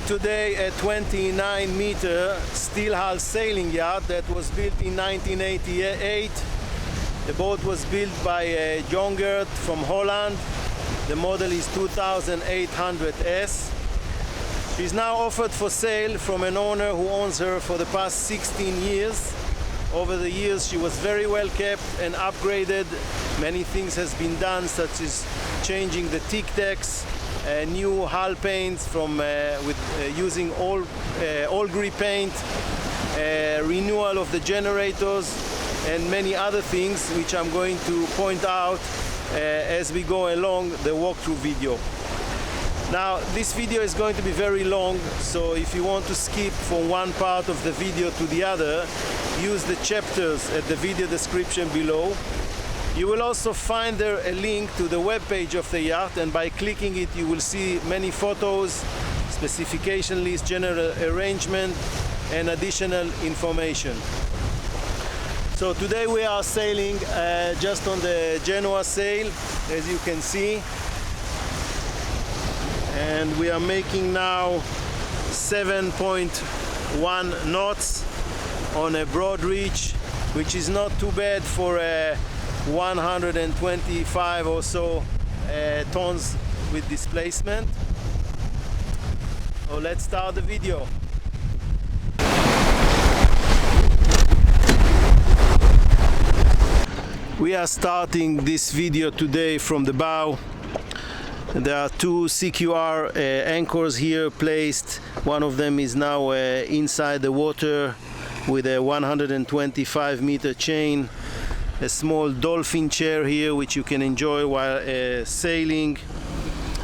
today a 29-meter steel hull sailing yacht that was built in 1988. The boat was built by JONGERT from Holland. The model is 2800S. She's now offered for sale from an owner who owns her for the past 16 years. Over the years she was very well kept and upgraded. Many things has been done, such as changing the teak decks, new hull paints from using all grey paint, renewal of the generators, and many other things which I'm going to point out as we go along the walkthrough video. Now this video is going to be very long, so if you want to skip from one part of the video to the other, use the chapters at the video description below. You will also find there a link to the webpage of the yacht, and by clicking it you will see many photos, specification list, general arrangement, and additional information. So today we are sailing just on the Genoa sail, as you can see, and we are making now 7.1 knots on a broad reach, which is not too bad for a 125 or so tons with displacement. So let's start the video. We are starting this video today from the bow. There are two CQR anchors here placed. One of them is now inside the water with a 125-meter chain. A small dolphin chair here which you can enjoy while sailing.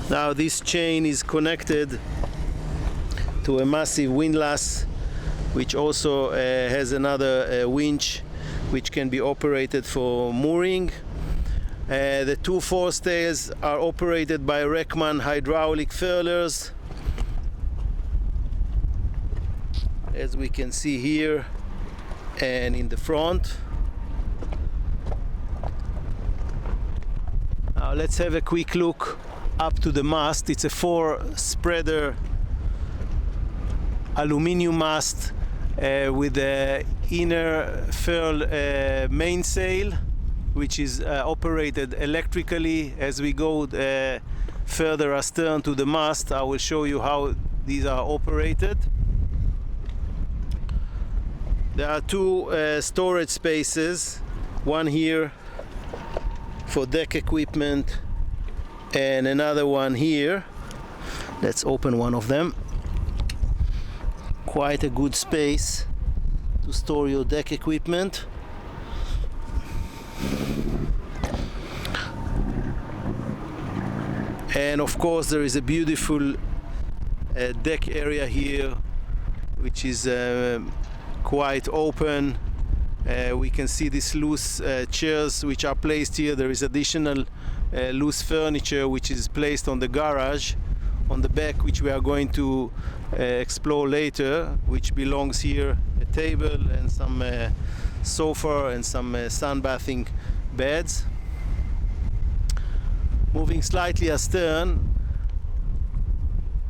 Now this chain is connected to a massive windlass, which also has another winch which can be operated for mooring. The two forestays are operated by Reckman hydraulic furlers, as we can see here and in the front. Now let's have a quick look up to the mast. It's a 4-spreader aluminium mast with a inner furl mainsail, which is operated electrically. As we go further astern to the mast, I will show you how these are operated. There are two storage spaces, one here for deck equipment and another one here. Let's open one of them. Quite a good space to store your deck equipment. And of course there is a beautiful deck area here, which is quite open. We can see these loose chairs which are placed here. There is additional loose furniture which is placed on the garage on the back, which we are going to explore later, which belongs here, a table and some sofa and some sunbathing beds. Moving slightly astern,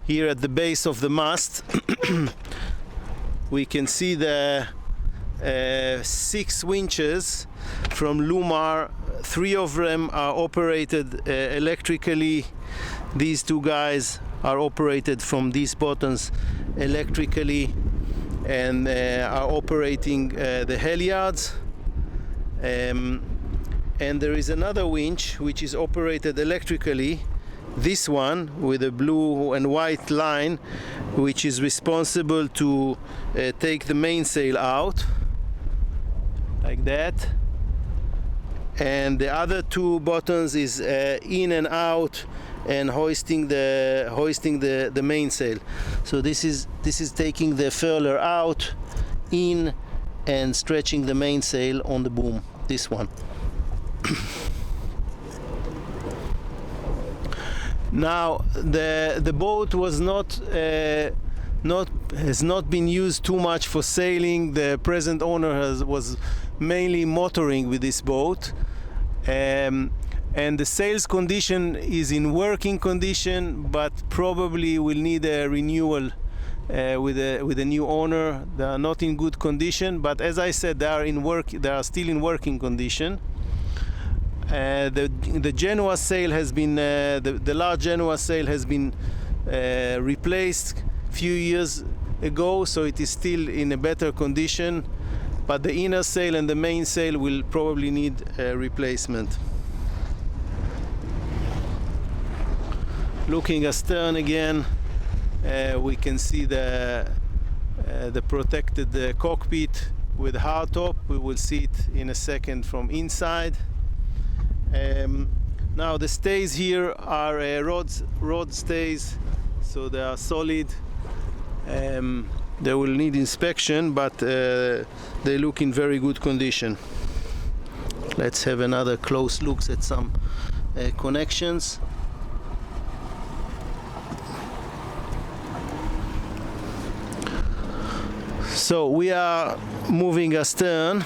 here at the base of the mast we can see the 6 winches from Lumar. 3 of them are operated electrically. These 2 guys are operated from these buttons electrically and are operating the halyards. And there is another winch which is operated electrically, this one with a blue and white line, which is responsible to take the mainsail out like that, and the other 2 buttons is in and out and hoisting the mainsail. So this is taking the furler out, in, and stretching the mainsail on the boom, this one. Now the boat was has not been used too much for sailing. The present owner was mainly motoring with this boat, and the sails condition is in working condition, but probably will need a renewal with a new owner. They are not in good condition, but as I said, they are still in working condition. The Genoa sail has been the large Genoa sail has been replaced a few years ago, so it is still in a better condition, but the inner sail and the main sail will probably need replacement. Looking astern again, we can see the protected cockpit with hardtop. We will see it in a second from inside. Now the stays here are rod stays, so they are solid. They will need inspection, but they look in very good condition. Let's have another close look at some connections. So we are moving astern.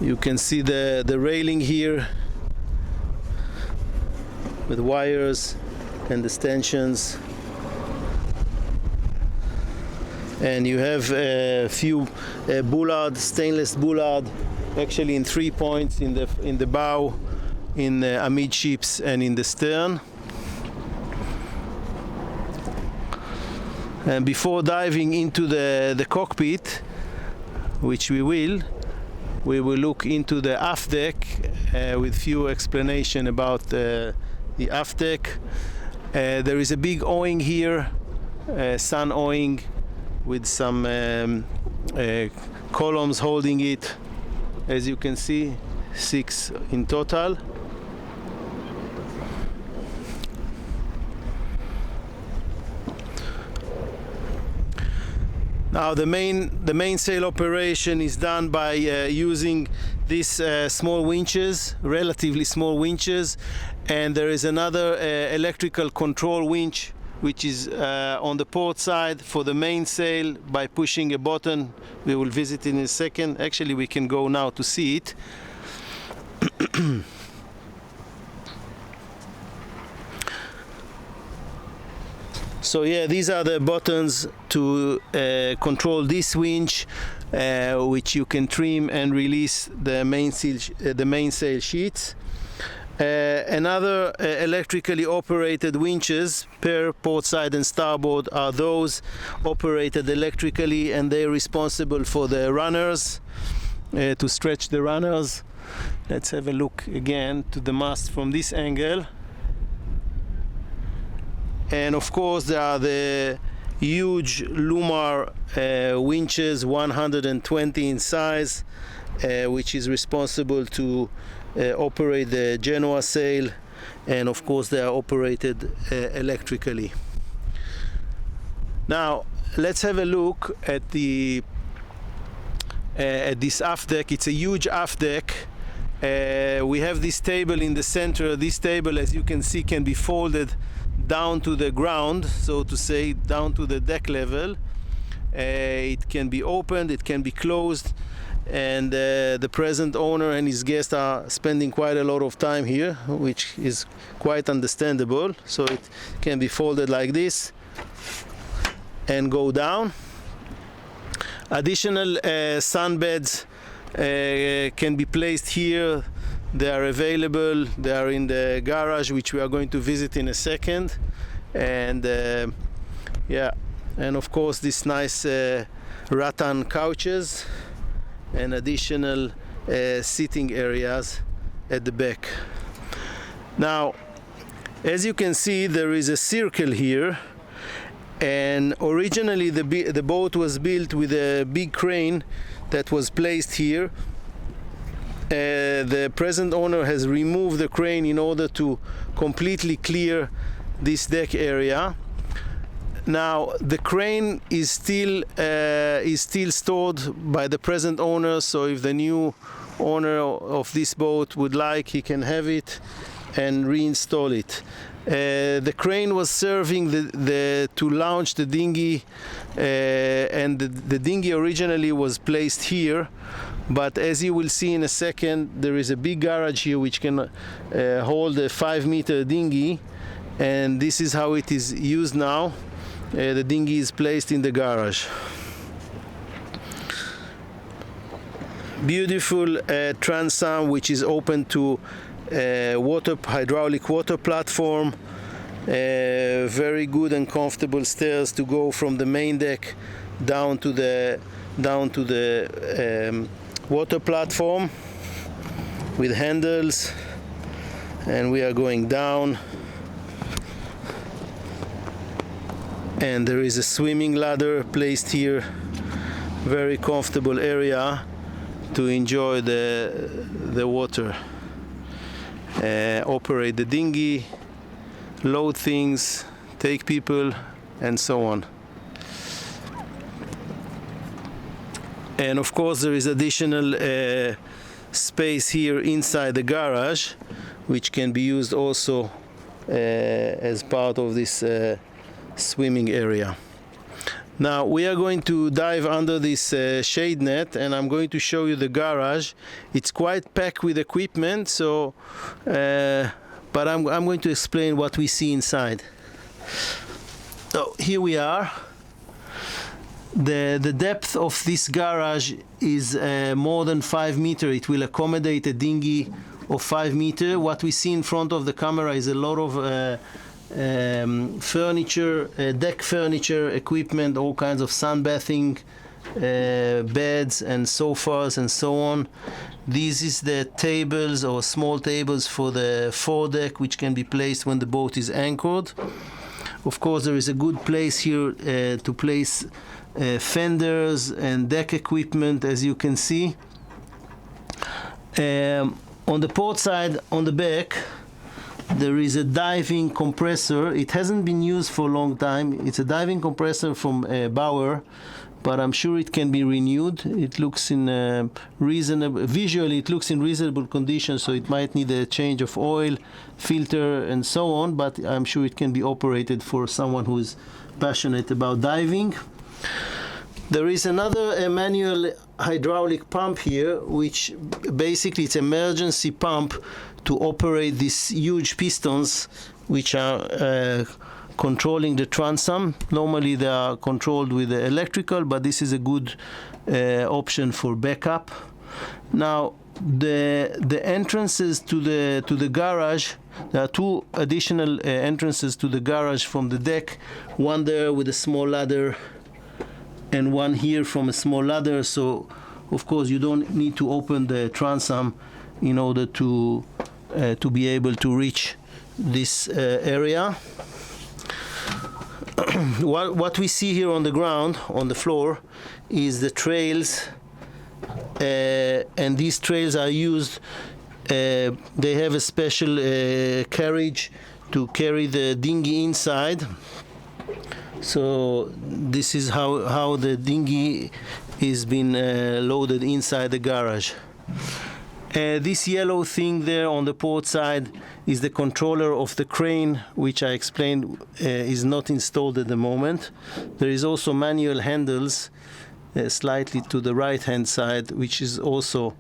You can see the railing here with wires and the stanchions, and you have a few bollard, stainless bollard, actually in 3 points in the bow, in amidships, and in the stern. And before diving into the cockpit, which we will look into the aft deck with few explanation about the aft deck. There is a big awning here, sun awning, with some columns holding it. As you can see, 6 in total. Now the mainsail operation is done by using these small winches, relatively small winches, and there is another electrical control winch which is on the port side for the mainsail by pushing a button. We will visit in a second. Actually, we can go now to see it. So yeah, these are the buttons to control this winch, which you can trim and release the mainsail sheets. Another electrically operated winches per port side and starboard are those operated electrically, and they're responsible for the runners, to stretch the runners. Let's have a look again to the mast from this angle. And of course there are the huge Lumar winches, 120 in size, which is responsible to operate the Genoa sail, and of course they are operated electrically. Now let's have a look at this aft deck. It's a huge aft deck. We have this table in the center. This table, as you can see, can be folded down to the ground, so to say, down to the deck level. It can be opened, it can be closed, and the present owner and his guest are spending quite a lot of time here, which is quite understandable. So it can be folded like this and go down. Additional sunbeds can be placed here. They are available. They are in the garage, which we are going to visit in a second. And yeah, and of course this nice rattan couches and additional sitting areas at the back. Now, as you can see, there is a circle here, and originally the boat was built with a big crane that was placed here. The present owner has removed the crane in order to completely clear this deck area. Now the crane is still stored by the present owner, so if the new owner of this boat would like, he can have it and reinstall it. The crane was serving to launch the dinghy, and the dinghy originally was placed here, but as you will see in a second, there is a big garage here which can hold a 5-meter dinghy, and this is how it is used now. the dinghy is placed in the garage. Beautiful transom which is open to hydraulic water platform. Very good and comfortable stairs to go from the main deck down to the water platform with handles, and we are going down, and there is a swimming ladder placed here. Very comfortable area to enjoy the water, operate the dinghy, load things, take people, and so on. And of course there is additional space here inside the garage, which can be used also as part of this swimming area. Now we are going to dive under this shade net, and I'm going to show you the garage. It's quite packed with equipment, so but I'm going to explain what we see inside. So here we are. The depth of this garage is more than 5 meters. It will accommodate a dinghy of 5 meters. What we see in front of the camera is a lot of furniture, deck furniture, equipment, all kinds of sunbathing beds and sofas and so on. This is the tables or small tables for the fore deck, which can be placed when the boat is anchored. Of course, there is a good place here to place fenders and deck equipment, as you can see. On the port side, on the back, there is a diving compressor. It hasn't been used for a long time. It's a diving compressor from Bauer, but I'm sure it can be renewed. It looks in visually it looks in reasonable condition, so it might need a change of oil, filter, and so on, but I'm sure it can be operated for someone who is passionate about diving. There is another manual hydraulic pump here, which basically it's emergency pump to operate these huge pistons, which are controlling the transom. Normally they are controlled with the electrical, but this is a good option for backup. Now the entrances to the garage, there are two additional entrances to the garage from the deck, one there with a small ladder and one here from a small ladder. So of course you don't need to open the transom in order to be able to reach this area. What we see here on the ground, on the floor, is the trails, and these trails are used. They have a special carriage to carry the dinghy inside. So this is how the dinghy is been loaded inside the garage. This yellow thing there on the port side is the controller of the crane, which I explained is not installed at the moment. There is also manual handles slightly to the right hand side, which is also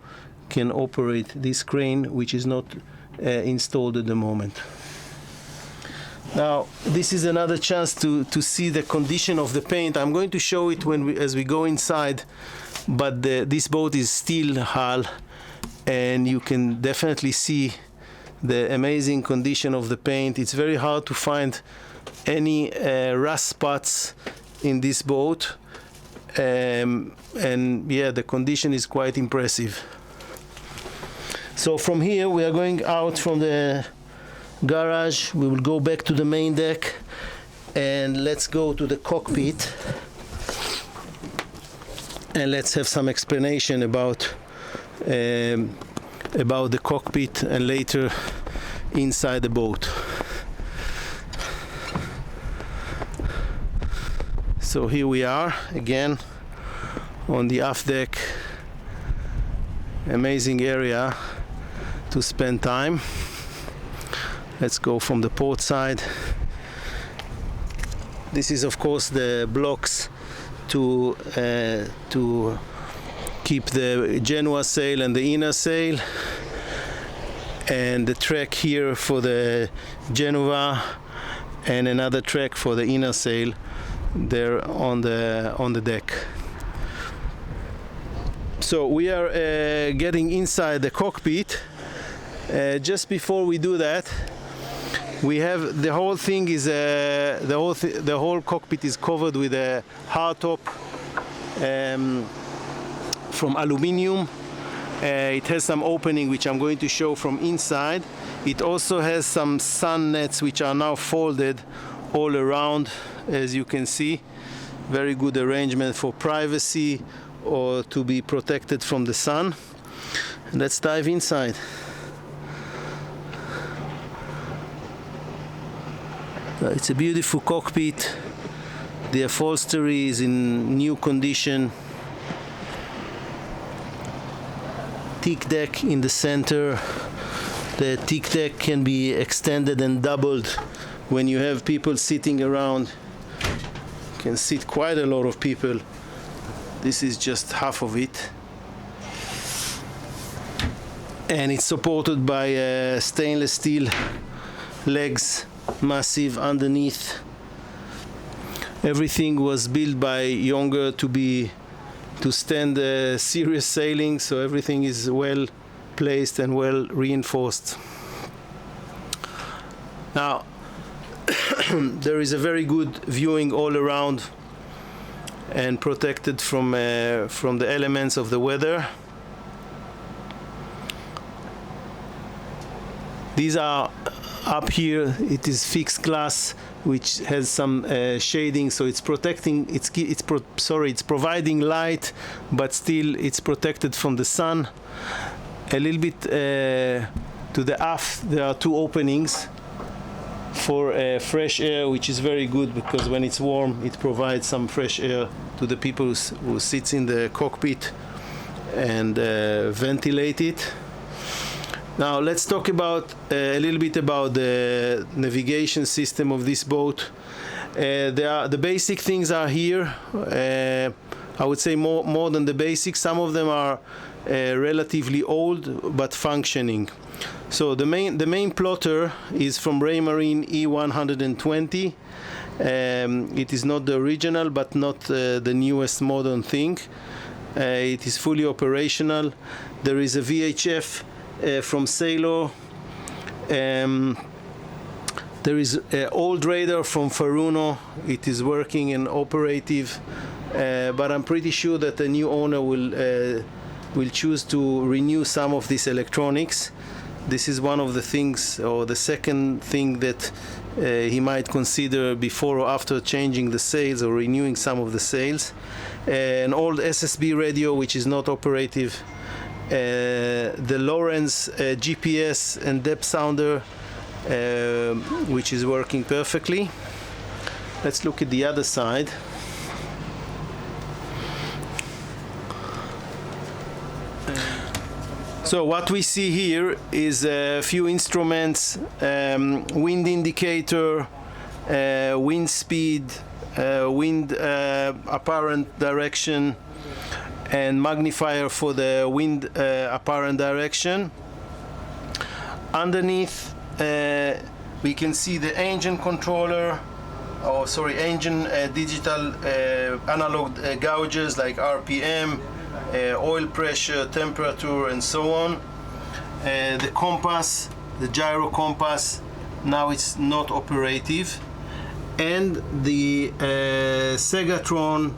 can operate this crane, which is not installed at the moment. Now this is another chance to see the condition of the paint. I'm going to show it as we go inside, but this boat is steel hull, and you can definitely see the amazing condition of the paint. It's very hard to find any rust spots in this boat, and yeah, the condition is quite impressive. So from here we are going out from the garage. We will go back to the main deck, and let's go to the cockpit, and let's have some explanation about the cockpit and later inside the boat. So here we are again on the aft deck. Amazing area to spend time. Let's go from the port side. This is of course the blocks to keep the Genoa sail and the inner sail, and the track here for the Genova, and another track for the inner sail. there on the deck. So we are getting inside the cockpit. Just before we do that, we have the whole thing is the whole cockpit is covered with a hardtop from aluminium. It has some opening which I'm going to show from inside. It also has some sun nets which are now folded all around, as you can see. Very good arrangement for privacy or to be protected from the sun. Let's dive inside. It's a beautiful cockpit. The upholstery is in new condition. Teak deck in the center. The teak deck can be extended and doubled when you have people sitting around. You can sit quite a lot of people. This is just half of it. And it's supported by stainless steel legs, massive underneath. Everything was built by JONGERT to stand serious sailing, so everything is well placed and well reinforced. Now there is a very good viewing all around and protected from the elements of the weather. These are up here. It is fixed glass which has some shading, so it's protecting. It's providing light, but still it's protected from the sun. A little bit to the aft, there are two openings for fresh air, which is very good because when it's warm, it provides some fresh air to the people who sits in the cockpit and ventilate it. Now let's talk about a little bit about the navigation system of this boat. The basic things are here. I would say more than the basics. Some of them are relatively old but functioning. So the main plotter is from Raymarine E120. It is not the original, but not the newest modern thing. It is fully operational. There is a VHF from Saloon. There is an old radar from Faruno. It is working and operative, but I'm pretty sure that the new owner will choose to renew some of this electronics. This is one of the things, or the second thing that he might consider before or after changing the sails or renewing some of the sails. An old SSB radio which is not operative. The Lawrence GPS and depth sounder which is working perfectly. Let's look at the other side. So what we see here is a few instruments, wind indicator, wind speed, wind apparent direction, and magnifier for the wind apparent direction. Underneath we can see the engine controller, engine digital analog gauges like RPM, oil pressure, temperature, and so on. The compass, the gyro compass, now it's not operative. And the Segatron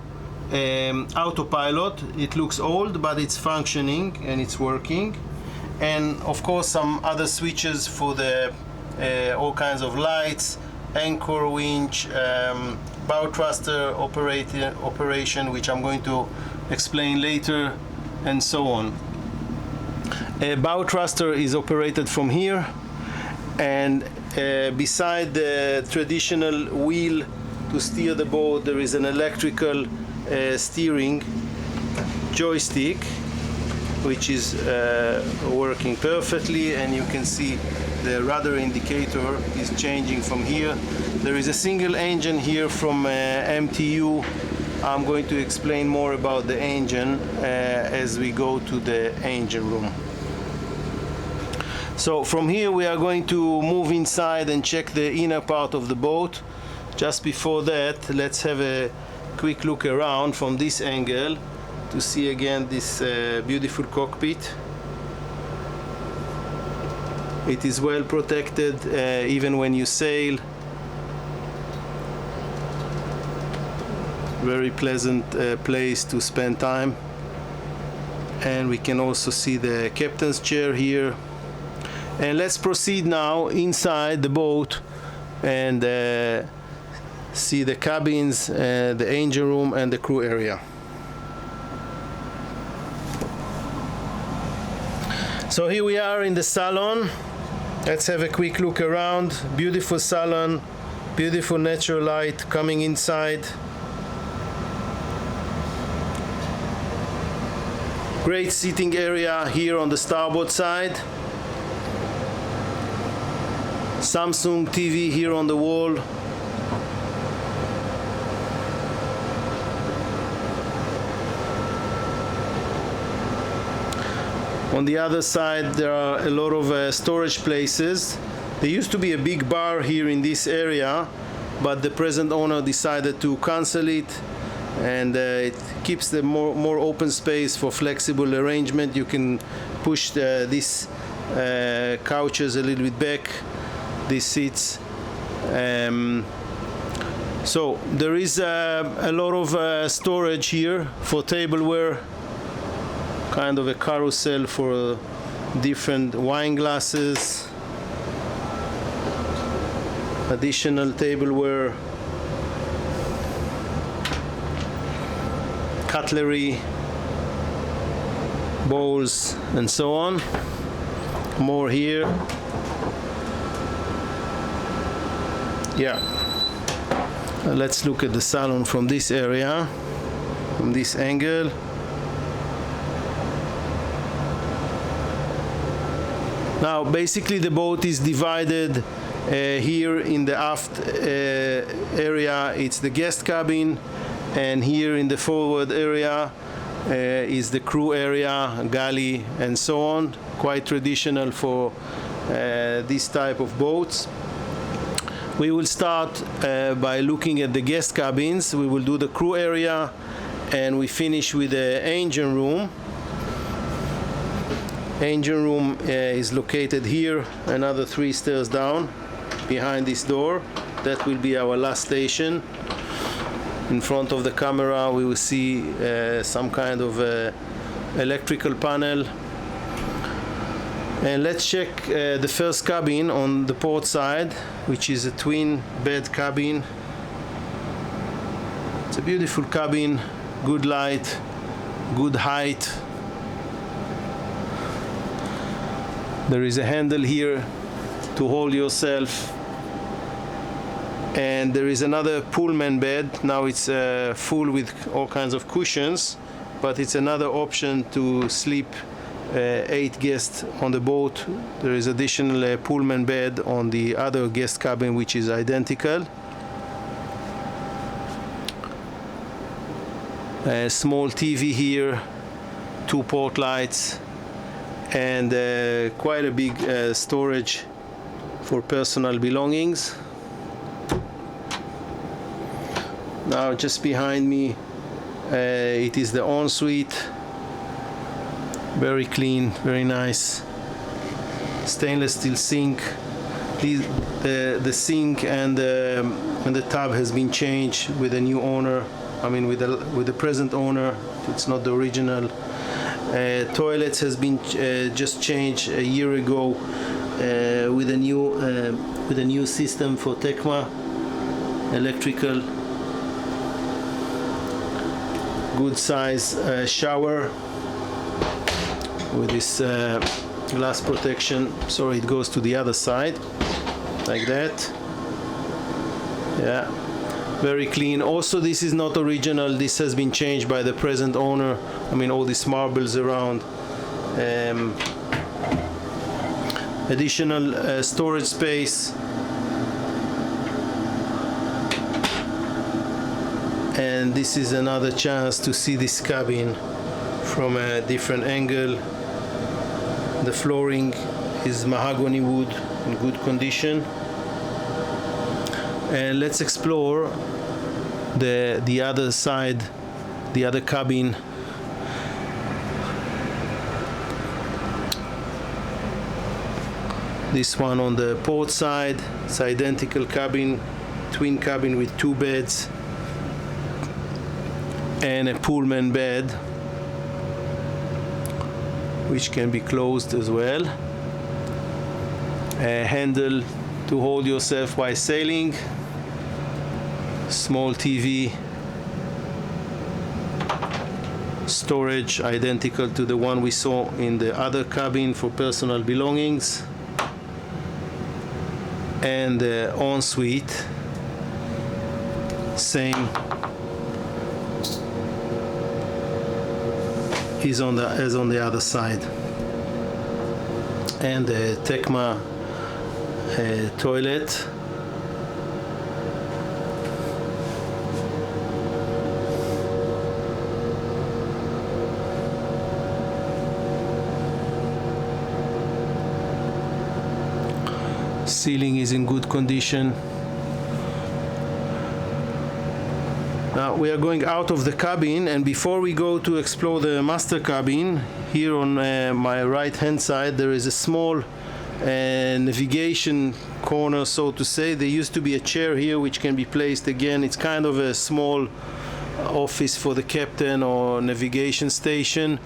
autopilot, it looks old, but it's functioning and it's working. And of course some other switches for the all kinds of lights, anchor winch, bow thruster operation, which I'm going to explain later, and so on. A bow thruster is operated from here, and beside the traditional wheel to steer the boat, there is an electrical steering joystick which is working perfectly, and you can see the rudder indicator is changing from here. There is a single engine here from MTU. I'm going to explain more about the engine as we go to the engine room. So from here we are going to move inside and check the inner part of the boat Just before that, let's have a quick look around from this angle to see again this beautiful cockpit. It is well protected even when you sail. Very pleasant place to spend time. And we can also see the captain's chair here. And let's proceed now inside the boat and see the cabins, the engine room and the crew area. So here we are in the salon. Let's have a quick look around. Beautiful salon, beautiful natural light coming inside. Great seating area here on the starboard side. Samsung TV here on the wall. On the other side there are a lot of storage places. There used to be a big bar here in this area, but the present owner decided to cancel it, and it keeps the more open space for flexible arrangement. You can push these couches a little bit back, these seats. So there is a lot of storage here for tableware, kind of a carousel for different wine glasses, additional tableware, cutlery, bowls and so on. More here. Yeah, let's look at the salon from this area, from this angle. Now basically the boat is divided here in the aft area. It's the guest cabin, and here in the forward area is the crew area, galley and so on. Quite traditional for this type of boats. We will start by looking at the guest cabins. We will do the crew area and we finish with the engine room. Engine room is located here, another 3 stairs down behind this door. That will be our last station. In front of the camera we will see some kind of electrical panel. And let's check the first cabin on the port side, which is a twin bed cabin. It's a beautiful cabin, good light, good height. There is a handle here to hold yourself, and there is another Pullman bed. Now it's full with all kinds of cushions, but it's another option to sleep 8 guests on the boat. There is additional Pullman bed on the other guest cabin, which is identical. A small TV here, 2 port lights, and quite a big storage for personal belongings. Now just behind me it is the ensuite. Very clean, very nice. Stainless steel sink. The sink and the tub has been changed with a new owner. I mean with the present owner. It's not the original. Toilets has been just changed a year ago with a new system for Tecma, electrical. Good size shower with this glass protection. Sorry, it goes to the other side like that. Yeah, very clean. Also, this is not original. This has been changed by the present owner. I mean, all these marbles around. Additional storage space. And this is another chance to see this cabin from a different angle. The flooring is mahogany wood in good condition. And let's explore the other side, the other cabin. This one on the port side, it's identical cabin, twin cabin with 2 beds and a Pullman bed, which can be closed as well. A handle to hold yourself while sailing, small TV, storage identical to the one we saw in the other cabin for personal belongings, and the ensuite, same is as on the other side, and the Tecma toilet. Ceiling is in good condition. Now we are going out of the cabin, and before we go to explore the master cabin, here on my right hand side there is a small navigation corner, so to say. There used to be a chair here which can be placed again. It's kind of a small office for the captain or navigation station.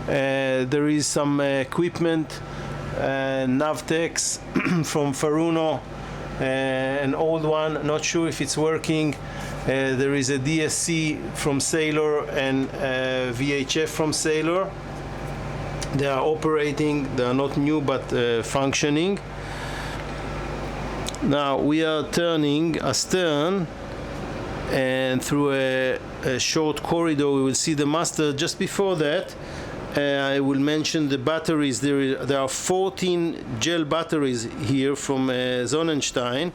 There is some equipment, Navtex from Faruno, an old one, not sure if it's working. There is a DSC from Sailor and VHF from Sailor. They are operating, they are not new but functioning. Now we are turning astern, and through a short corridor we will see the master. Just before that, I will mention the batteries. There are 14 gel batteries here from Sonnenshine,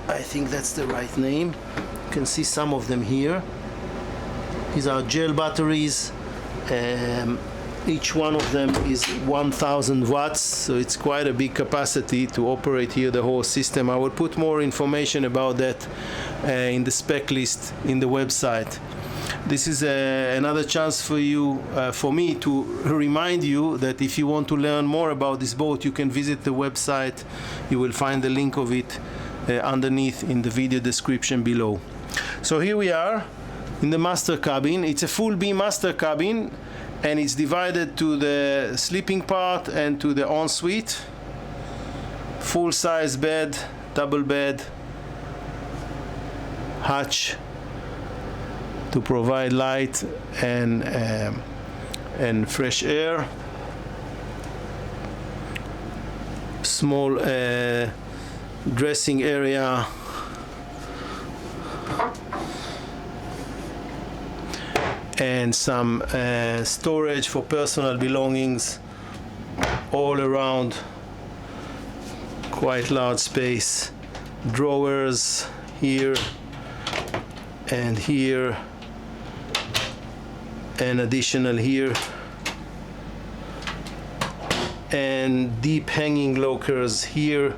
I think that's the right name. You can see some of them here. These are gel batteries. Each one of them is 1000 watts, so it's quite a big capacity to operate here the whole system. I will put more information about that in the spec list in the website. This is another chance for you, for me, to remind you that if you want to learn more about this boat, you can visit the website. You will find the link of it underneath in the video description below. So here we are in the master cabin. It's a full beam master cabin, and it's divided to the sleeping part and to the ensuite. Full size bed, double bed, hatch to provide light and fresh air. Small dressing area, and some storage for personal belongings all around. Quite large space, drawers here and here, and additional here, and deep hanging lockers here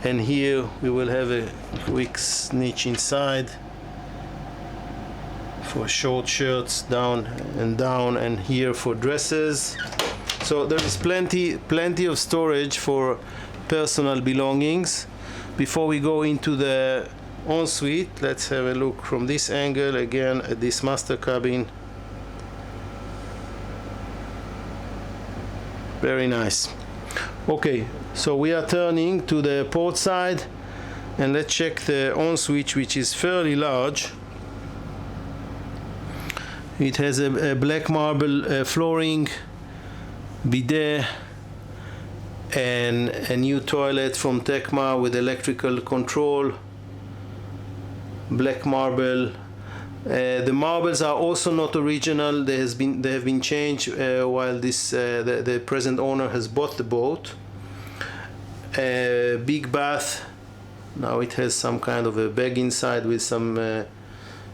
and here. We will have a quick niche inside for short shirts, down, and here for dresses. So there is plenty of storage for personal belongings. Before we go into the ensuite, let's have a look from this angle again at this master cabin. Very nice. Okay, so we are turning to the port side, and let's check the ensuite, which is fairly large. It has a black marble flooring, bidet, and a new toilet from Tecma with electrical control. Black marble. The marbles are also not original. They have been changed while the present owner has bought the boat. Big bath. Now it has some kind of a bag inside with some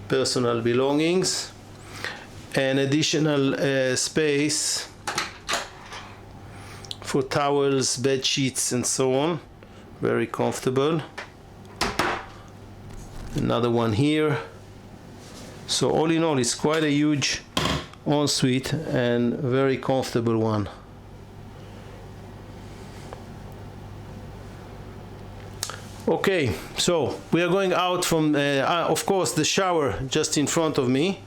personal belongings. An additional space for towels, bed sheets, and so on. Very comfortable. another one here. So all in all, it's quite a huge ensuite and very comfortable one. Okay, so we are going out from, of course, the shower just in front of me.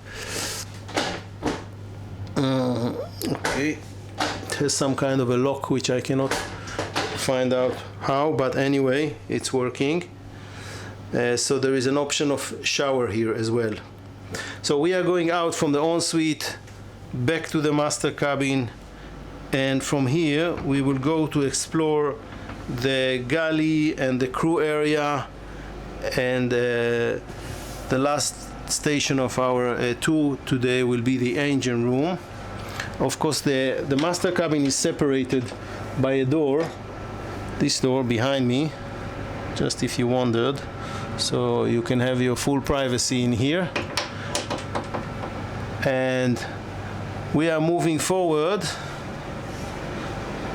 Okay, it has some kind of a lock which I cannot find out how, but anyway, it's working. So there is an option of shower here as well. So we are going out from the ensuite back to the master cabin, and from here we will go to explore the galley and the crew area, and the last station of our tour today will be the engine room. Of course, the master cabin is separated by a door, this door behind me, just if you wondered, so you can have your full privacy in here. And we are moving forward,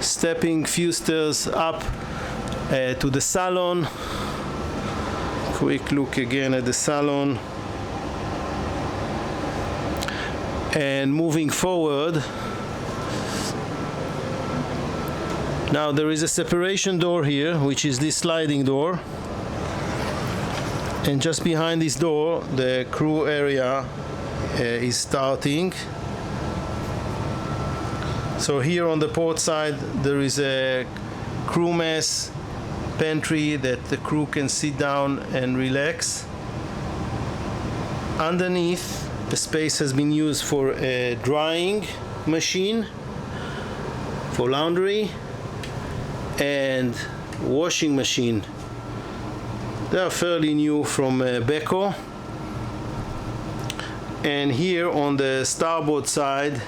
stepping few stairs up to the salon. Quick look again at the salon, and moving forward. Now there is a separation door here, which is this sliding door, and just behind this door the crew area is starting. So here on the port side there is a crew mess pantry that the crew can sit down and relax. Underneath, the space has been used for a drying machine, for laundry, and washing machine. They are fairly new from Beko. And here on the starboard side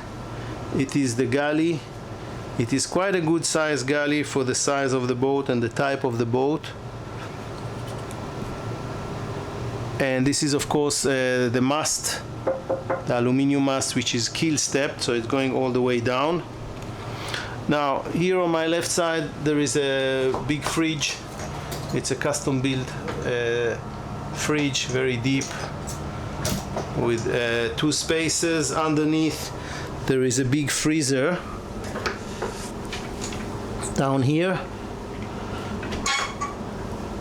it is the galley. It is quite a good size galley for the size of the boat and the type of the boat. And this is of course the mast, the aluminium mast, which is keel stepped, so it's going all the way down. Now here on my left side there is a big fridge. It's a custom built fridge, very deep, with two spaces. Underneath there is a big freezer down here.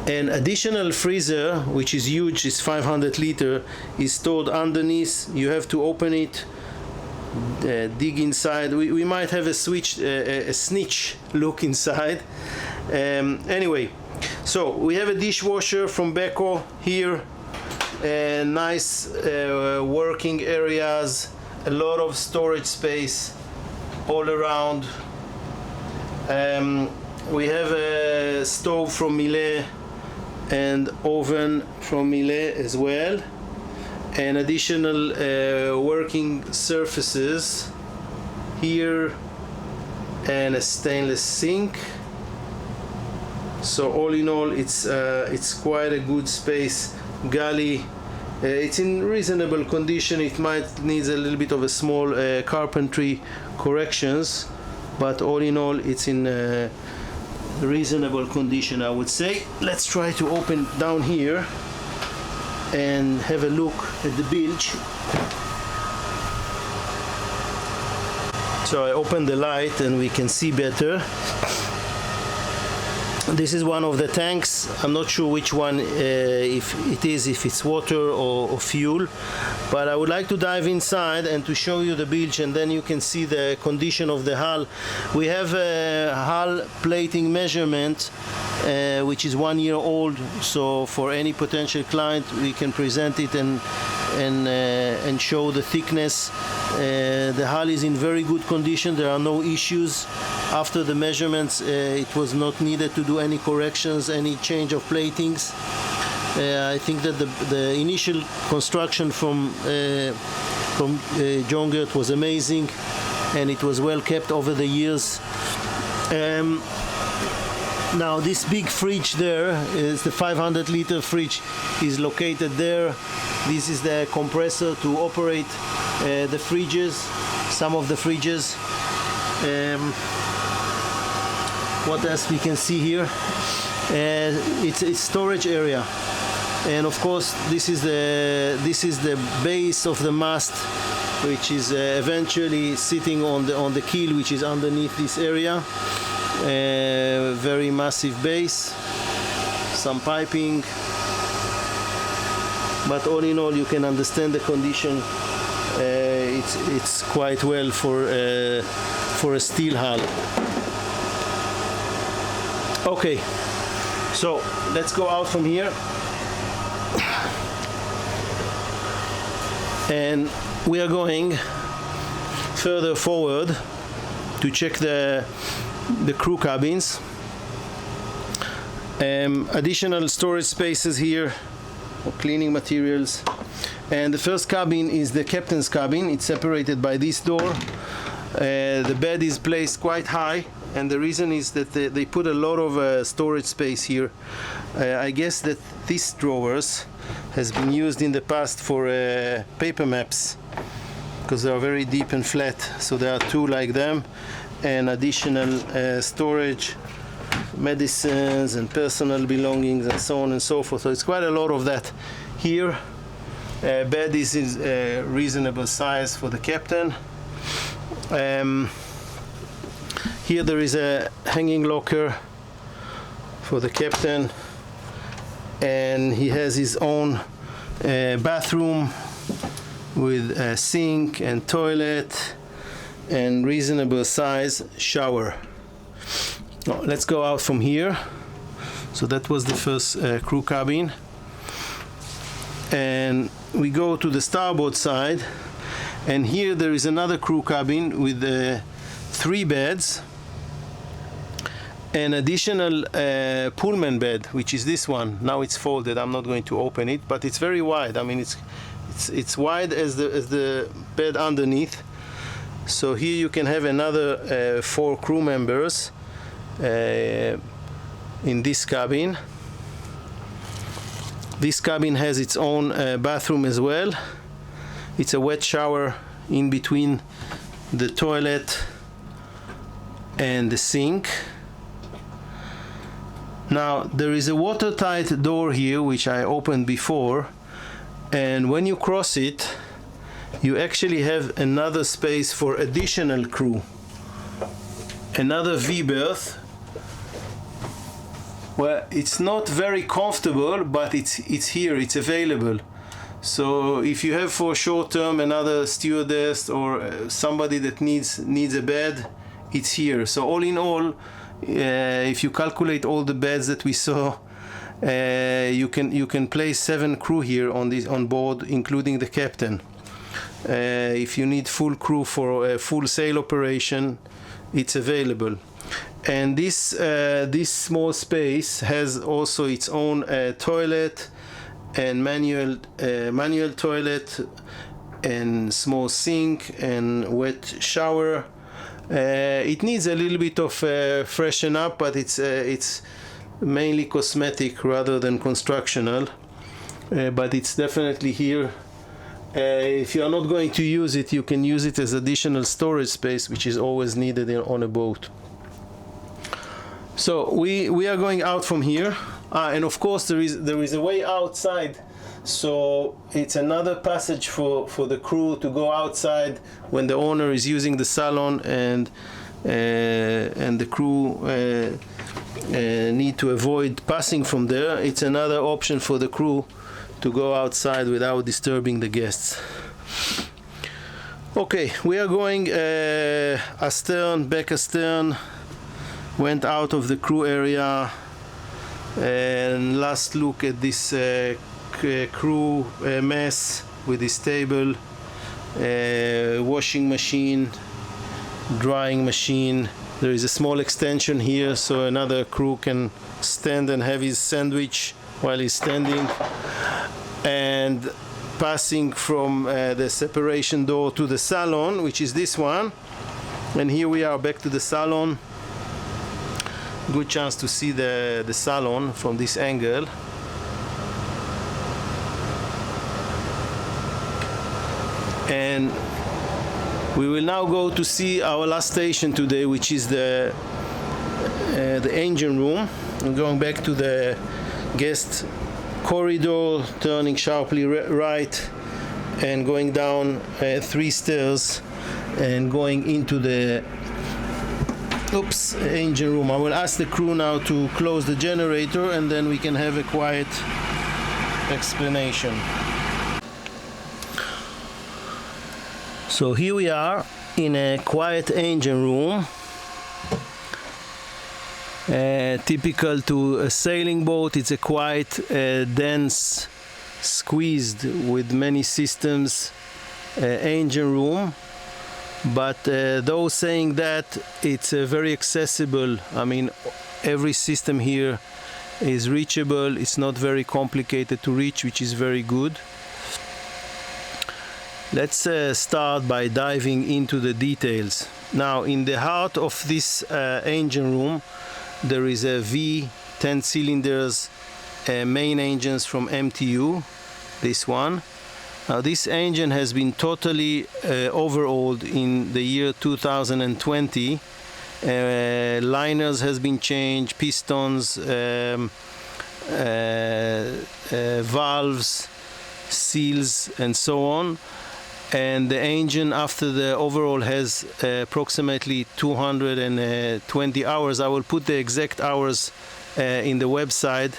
An additional freezer, which is huge, is 500 liter, is stored underneath. You have to open it, dig inside. We might have a snitch look inside. Anyway, so we have a dishwasher from Beko here, nice working areas, a lot of storage space all around. We have a stove from Miele and oven from Miele as well, and additional working surfaces here, and a stainless sink. So all in all, it's quite a good space. Galley, it's in reasonable condition. It might needs a little bit of a small carpentry corrections, but all in all it's in reasonable condition, I would say. Let's try to open down here and have a look at the bilge. So I open the light and we can see better. This is one of the tanks. I'm not sure which one, if it's water or fuel, but I would like to dive inside and to show you the bilge, and then you can see the condition of the hull. We have a hull plating measurement which is 1 year old, so for any potential client we can present it and show the thickness. The hull is in very good condition. There are no issues. After the measurements, it was not needed to do any corrections, any change of platings. I think that the initial construction from JONGERT was amazing, and it was well kept over the years. Now this big fridge there is the 500 liter fridge, is located there. This is the compressor to operate the fridges, some of the fridges. What else we can see here? It's storage area. And of course this is the base of the mast, which is eventually sitting on the keel, which is underneath this area. Very massive base, some piping, but all in all you can understand the condition. It's quite well for a steel hull. Okay, so let's go out from here, and we are going further forward to check the crew cabins. Additional storage spaces here, cleaning materials. And the first cabin is the captain's cabin. It's separated by this door. The bed is placed quite high, and the reason is that they put a lot of storage space here. I guess that these drawers has been used in the past for paper maps, because they are very deep and flat. So there are two like them, and additional storage, medicines and personal belongings and so on and so forth. So it's quite a lot of that here. Bed is a reasonable size for the captain. Here there is a hanging locker for the captain, and he has his own bathroom with a sink and toilet and reasonable size shower. Now, let's go out from here. So that was the first crew cabin, and we go to the starboard side, and here there is another crew cabin with 3 beds, an additional Pullman bed, which is this one. Now it's folded. I'm not going to open it, but it's very wide. I mean, it's wide as the bed underneath. So here you can have another 4 crew members in this cabin. This cabin has its own bathroom as well. It's a wet shower in between the toilet and the sink. Now there is a watertight door here, which I opened before, and when you cross it, you actually have another space for additional crew, another V berth. Well, it's not very comfortable, but it's here, it's available. So if you have for short term another stewardess or somebody that needs a bed, it's here. So all in all, if you calculate all the beds that we saw, you can place 7 crew here on board, including the captain. If you need full crew for a full sail operation, it's available. And this small space has also its own toilet and manual toilet and small sink and wet shower. It needs a little bit of freshen up, but it's mainly cosmetic rather than constructional. But it's definitely here. If you are not going to use it, you can use it as additional storage space, which is always needed on a boat. So we are going out from here, and of course there is a way outside. So it's another passage for the crew to go outside when the owner is using the salon, and the crew need to avoid passing from there. It's another option for the crew to go outside without disturbing the guests. Okay, we are going astern, back astern. Went out of the crew area, and last look at this crew mess with this table, washing machine, drying machine. There is a small extension here, so another crew can stand and have his sandwich while he's standing. And passing from the separation door to the salon, which is this one, and here we are back to the salon. Good chance to see the salon from this angle. And we will now go to see our last station today, which is the engine room. I'm going back to the guest corridor, turning sharply right and going down 3 stairs and going into the engine room. I will ask the crew now to close the generator and then we can have a quiet explanation. So here we are in a quiet engine room. Typical to a sailing boat, it's a quite dense, squeezed with many systems engine room. But though saying that, it's very accessible. I mean, every system here is reachable. It's not very complicated to reach, which is very good. Let's start by diving into the details. Now, in the heart of this engine room, there is a V10 cylinders main engines from MTU, this one. Now this engine has been totally overhauled in the year 2020. Liners has been changed, pistons, valves, seals and so on. And the engine after the overhaul has approximately 220 hours. I will put the exact hours in the website,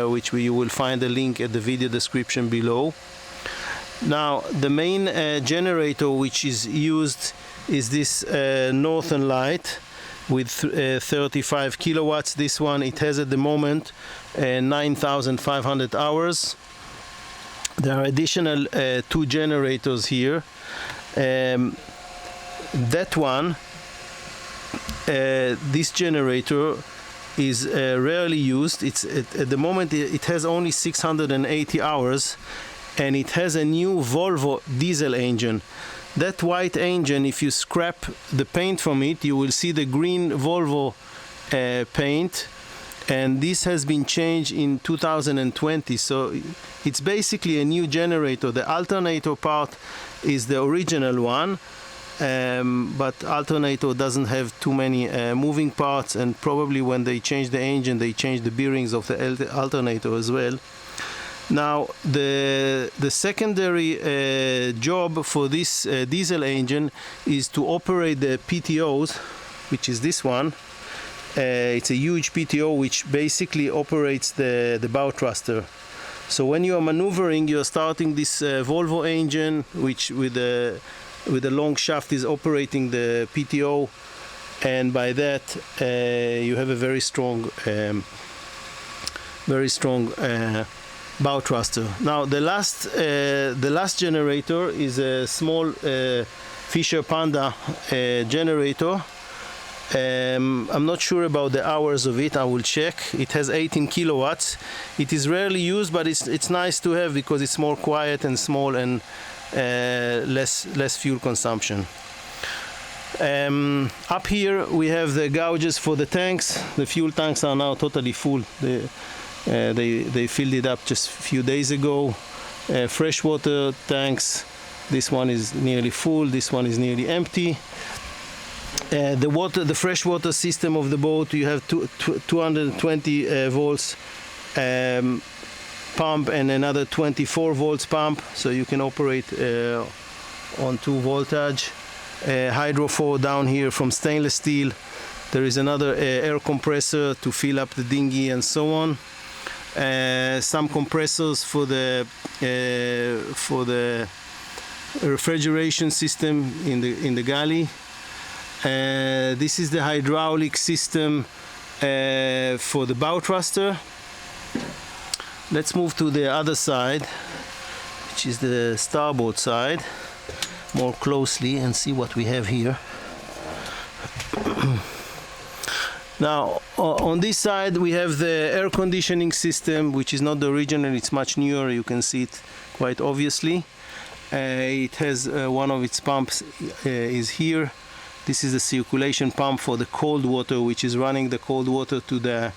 which you will find a link at the video description below. Now the main generator which is used is this Northern Light with 35 kilowatts. This one, it has at the moment 9,500 hours. There are additional 2 generators here. That one, this generator is rarely used. It's at the moment it has only 680 hours, and it has a new Volvo diesel engine. That white engine, if you scrap the paint from it, you will see the green Volvo paint. And this has been changed in 2020, so it's basically a new generator. The alternator part is the original one, but alternator doesn't have too many moving parts, and probably when they change the engine, they change the bearings of the alternator as well. Now, the secondary job for this diesel engine is to operate the PTOs, which is this one. It's a huge PTO which basically operates the bow thruster. So when you are maneuvering, you are starting this Volvo engine, which with a long shaft is operating the PTO, and by that you have a very strong bow thruster. Now the last generator is a small Fisher Panda generator. I'm not sure about the hours of it. I will check. It has 18 kilowatts. It is rarely used, but it's nice to have because it's more quiet and small and less fuel consumption. Up here we have the gauges for the tanks. The fuel tanks are now totally full. They filled it up just a few days ago. Freshwater tanks. This one is nearly full. This one is nearly empty. The freshwater system of the boat, you have 220 volts pump and another 24 volts pump, so you can operate on 2 voltage. Hydrofoil down here from stainless steel. There is another air compressor to fill up the dinghy and so on. Some compressors for the refrigeration system in the galley. This is the hydraulic system for the bow thruster. Let's move to the other side, which is the starboard side, more closely and see what we have here. Now on this side we have the air conditioning system, which is not the original, it's much newer. You can see it quite obviously. It has one of its pumps is here. This is the circulation pump for the cold water, which is running the cold water to the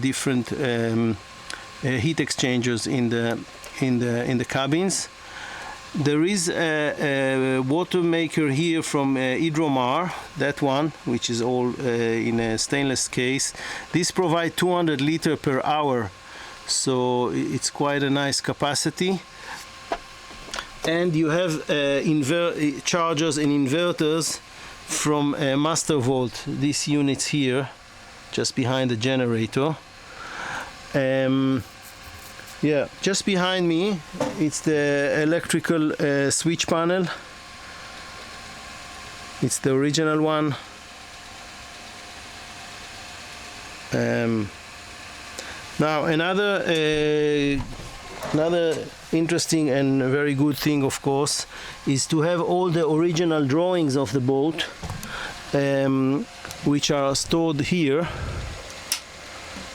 different heat exchangers in the cabins. There is a water maker here from Hydromar, that one, which is all in a stainless case. This provides 200 liters per hour so it's quite a nice capacity. And you have chargers and inverters from Master Vault, these units here just behind the generator. Yeah, just behind me it's the electrical switch panel. It's the original one. Now another interesting and very good thing, of course, is to have all the original drawings of the boat, which are stored here.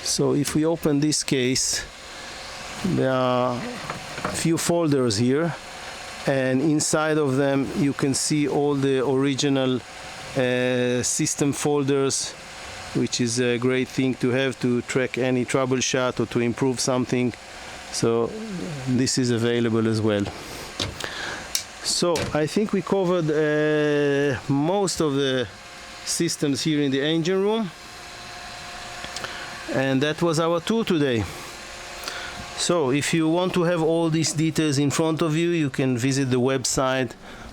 So if we open this case, there are a few folders here, and inside of them you can see all the original system folders, which is a great thing to have to track any troubleshoot or to improve something. So this is available as well. So I think we covered most of the systems here in the engine room, and that was our tour today. So if you want to have all these details in front of you, you can visit the website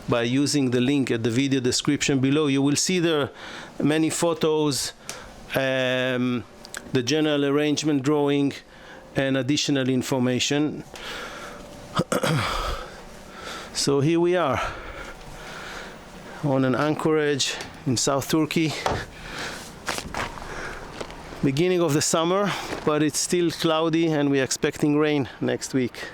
by using the link at the video description below. You will see there many photos, the general arrangement drawing, and additional information. So here we are on an anchorage in South Turkey, beginning of the summer, but it's still cloudy and we're expecting rain next week.